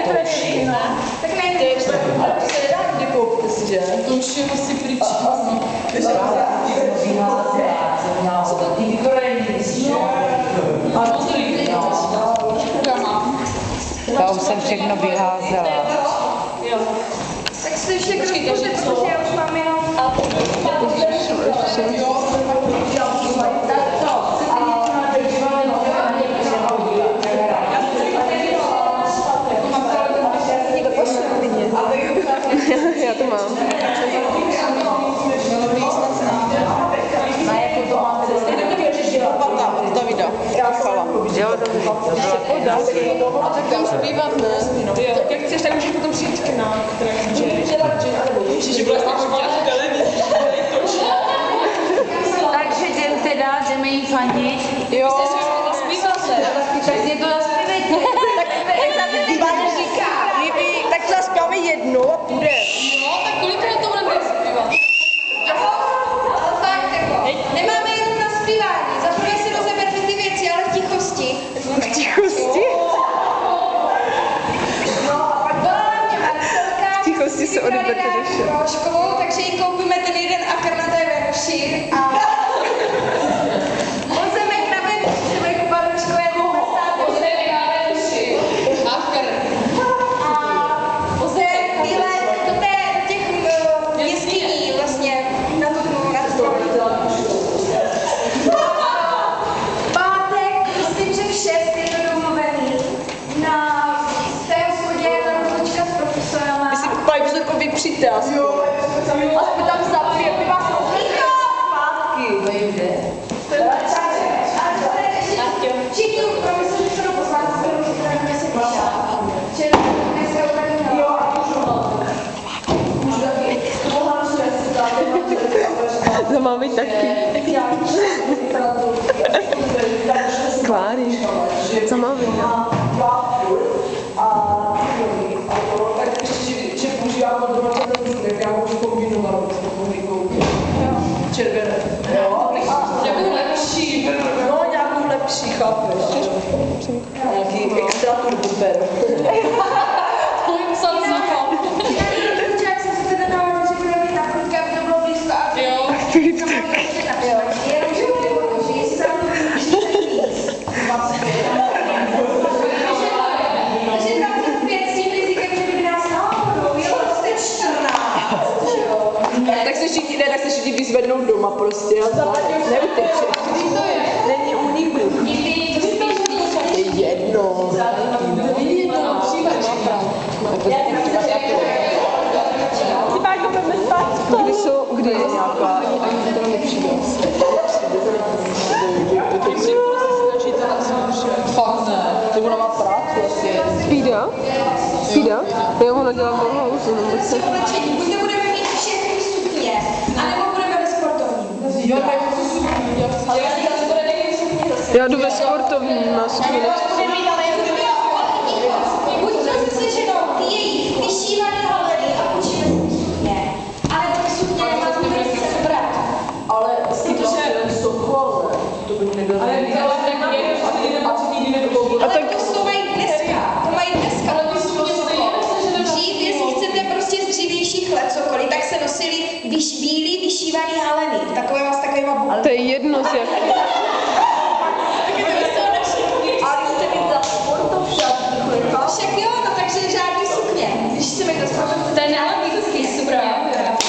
to je taky, no. Tak ne, ale to se nedá nikdy koupit, že? To už je asi pryč. Ty vykorejní, Já už jsem všechno vyházela. Tak si ještě kročíte, protože já už mám jenom... Já to mám. Na jakou to máte? Davida. Michala. Jo, dobře. A tak tam zpívat, ne? Tak jak chceš, tak můžeš potom přijít k nám. Že bude Takže jdem teda, jdeme jí fandit. Jo. Tak je to zaspívejte. Tak zaspíváme jednou a půjde. No, tak kolikrát to budeme zpívat? Fakt jako, nemáme jenom na zpívání, za prvé si rozeberte ty věci, ale v tichosti. V tichosti? No a pak byla na mě Marcelka, V tichosti se odeberte do všeho. Rožkovou, takže jí koupíme ten jeden akar na té verši a Mozemek na verši, se bude kupovat Rožkové výlet do těch jeskyní vlastně na tu pátek, myslím, že v 6 je to domluvený na té hospodě na rozlučka s profesorama. Jestli pak byste jako vypříte asi. Jo. Aspoň tam zapije, ty vás Všichni profesoři jsou pozváni, kterou se píšá. To má být taky. Kláry. Co má být? tak ještě, že používám odvolat ten tak já už kombinoval s komunikou. Červené. Jo. Nějakou lepší. No, nějakou lepší, chápeš? Nějaký extra turboper. To jim psal znakám. Jak jsem se teda dala, že bude mít takový, aby to bylo blízko a Jo. jenom, že jestli se na to víc. Takže 25 s tím rizikem, že by nás náhodou jelo 14. Tak se všichni vyzvednou doma prostě. Neuteče. Není úniku. Je jedno. Kdy je nějaká, ani to nepřijde. Fakt ne. To ona má práci asi. Spída? Spída? Jo, ona dělá dlouho už. Buď to budeme mít všechny sukně, anebo budeme ve sportovním. Jo, tak to super. Já jdu ve sportovním, má sukně. Buď to se seženou ty jejich vyšívané haleny a učíme si sukně, anebo ty sukně nemáme se brát. Ale s tím ten Sokol, ne? To bych nebyl. A tak To mají dneska, to mají dneska. Ale ty sukně stejně neseženeme. Dřív, jestli chcete prostě z dřívějších let cokoliv, tak se nosily bílý vyšívaný haleny, takové s takovýma bukami. to je jedno z jak. Ale když chcete mít za sportovšak, však jo, no takže žádný sukně. Když chceme to sportovšak, To je nálepnický super.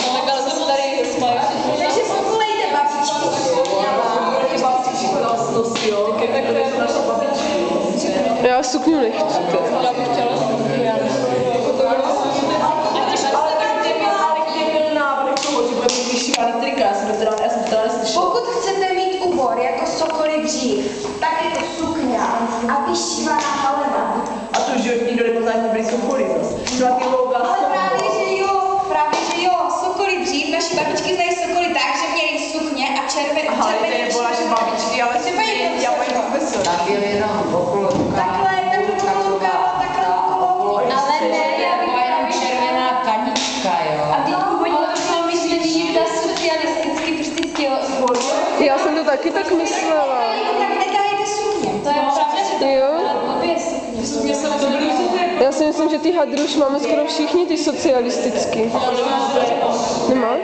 No tak ale to tady spájí. takže povolejte babičky. Já sukňu nechci. Já bych chtěla. Pokud chcete mít ubor jako sokoly dřív, tak je to sukňa a vyšívaná halena. A to, že nikdo nepozná, jak byli Sokoly zase. Ale právě že jo, sokoly dřív, naši babičky znají sokoly tak, že měli sukně a červené. Aha, to nebyla naše babičky, ale Třeba je já paní profesora. Tam byl jenom okolo takhle okolo, ale ne, já bych jenom červená kanička, jo. a ty původní to myslí, že ta socialisticky prostě Já jsem to taky tak myslela. tak nedajte sukně. To je pravda, že Jo? blbě sukně. Sukně se to byly Já si myslím, že ty hadry už máme skoro všichni, ty socialistický. Nemáš?